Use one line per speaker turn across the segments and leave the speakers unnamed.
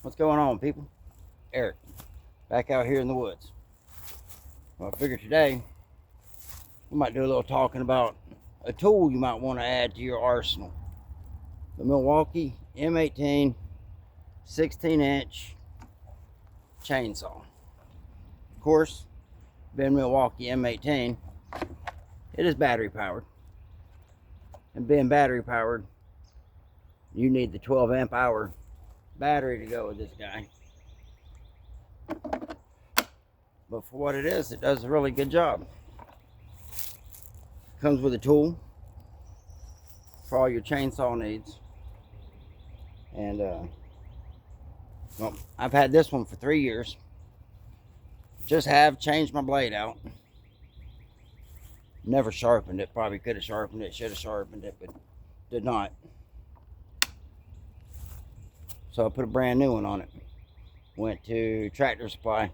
What's going on, people? Eric, back out here in the woods. Well, I figured today we might do a little talking about a tool you might want to add to your arsenal. The Milwaukee M18 16-inch chainsaw. Of course, being Milwaukee M18, it is battery powered. And being battery powered, you need the 12 amp hour battery to go with this guy. But for what it is, it does a really good job. Comes with a tool for all your chainsaw needs. And well, I've had this one for 3 years. Just have changed my blade out. Never sharpened it. Probably could have sharpened it, should have sharpened it, but did not. So I put a brand new one on it. Went to Tractor Supply,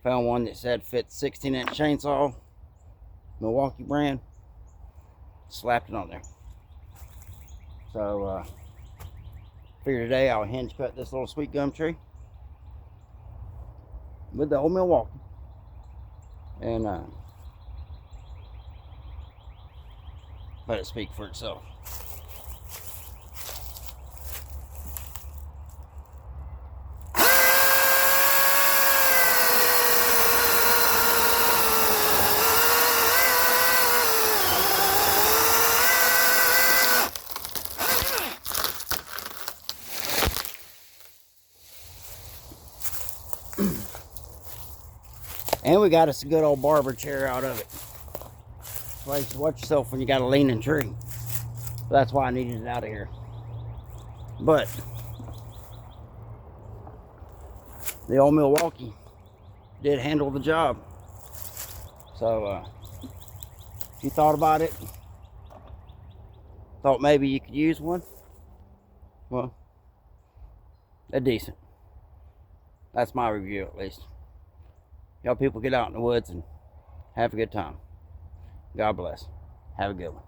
found one that said fits 16-inch chainsaw, Milwaukee brand, slapped it on there. So figured today I'll hinge cut this little sweet gum tree with the old Milwaukee, and let it speak for itself. And we got us a good old barber chair out of it. So you should watch yourself when you got a leaning tree. That's why I needed it out of here. But the old Milwaukee did handle the job. So if you thought about it, thought maybe you could use one, well, they're decent. That's my review, at least. Y'all people get out in the woods and have a good time. God bless. Have a good one.